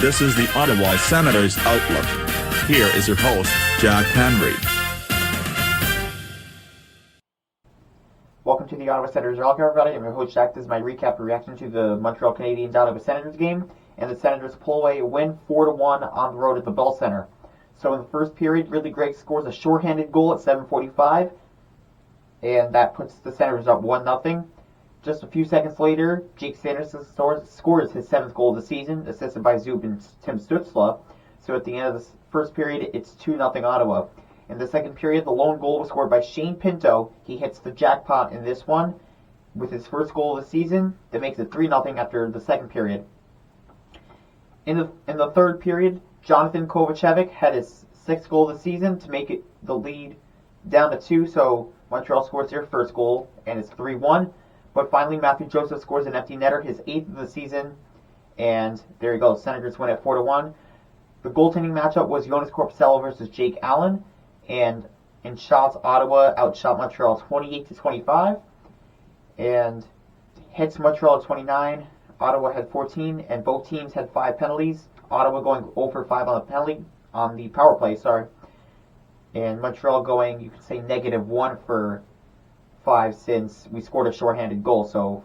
This is the Ottawa Senators Outlook. Here is your host, Jack Henry. Welcome to the Ottawa Senators Outlook, everybody. I'm your host, Jack. This is my recap and reaction to the Montreal Canadiens Ottawa Senators game. And the Senators pull away a win 4-1 on the road at the Bell Center. So in the first period, Ridley Gregg scores a shorthanded goal at 7:45. And that puts the Senators up 1-0. Just a few seconds later, Jake Sanderson scores his 7th goal of the season, assisted by Zub and Tim Stützle. So at the end of the first period, it's 2-0 Ottawa. In the second period, the lone goal was scored by Shane Pinto. He hits the jackpot in this one with his first goal of the season. That makes it 3-0 after the second period. In the third period, Jonathan Kovacevic had his 6th goal of the season to make it the lead down to 2. So Montreal scores their first goal, and it's 3-1. But finally, Matthew Joseph scores an empty netter, his 8th of the season. And there you go. Senators win at 4-1. The goaltending matchup was Joonas Korpisalo versus Jake Allen. And in shots, Ottawa outshot Montreal 28-25. And hits Montreal at 29. Ottawa had 14. And both teams had 5 penalties. Ottawa going 0 for 5 on the power play, And Montreal going, you could say, -1 for 5 since we scored a shorthanded goal. So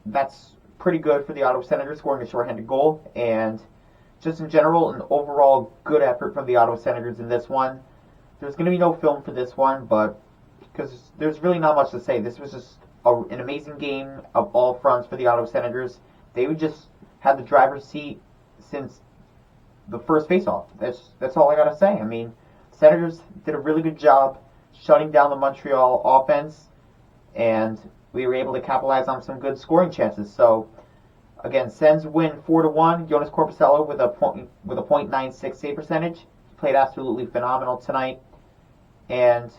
that's pretty good for the Ottawa Senators, scoring a shorthanded goal. And just in general, an overall good effort from the Ottawa Senators in this one. There's going to be no film for this one, but because there's really not much to say. This was just an amazing game of all fronts for the Ottawa Senators. They would just had the driver's seat since the first faceoff. That's all I got to say. I mean, Senators did a really good job shutting down the Montreal offense, and we were able to capitalize on some good scoring chances. So, again, Sens win 4-1. Joonas Korpisalo with a .96 save percentage. He played absolutely phenomenal tonight. And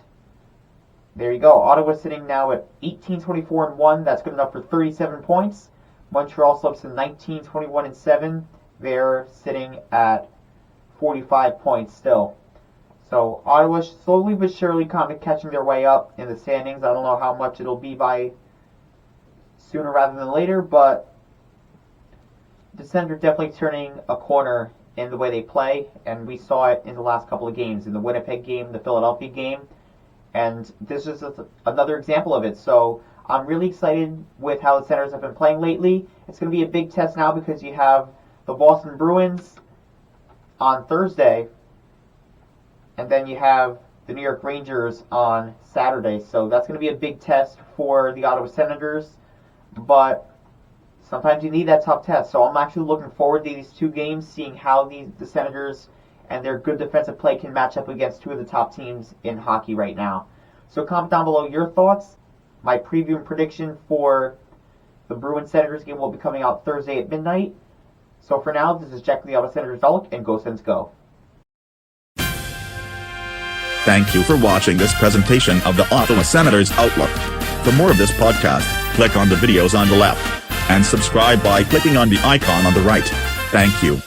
there you go. Ottawa sitting now at 18-24-1. That's good enough for 37 points. Montreal slips to 19-21-7. They're sitting at 45 points still. So Ottawa slowly but surely kind of catching their way up in the standings. I don't know how much it'll be by sooner rather than later, but the Senators are definitely turning a corner in the way they play, and we saw it in the last couple of games, in the Winnipeg game, the Philadelphia game, and this is another example of it. So I'm really excited with how the Senators have been playing lately. It's going to be a big test now because you have the Boston Bruins on Thursday, and then you have the New York Rangers on Saturday. So that's going to be a big test for the Ottawa Senators. But sometimes you need that tough test. So I'm actually looking forward to these 2 games, seeing how the Senators and their good defensive play can match up against 2 of the top teams in hockey right now. So comment down below your thoughts. My preview and prediction for the Bruins-Senators game will be coming out Thursday at midnight. So for now, this is Jack from the Ottawa Senators Outlook, and go Sens go. Thank you for watching this presentation of the Ottawa Senators Outlook. For more of this podcast, click on the videos on the left and subscribe by clicking on the icon on the right. Thank you.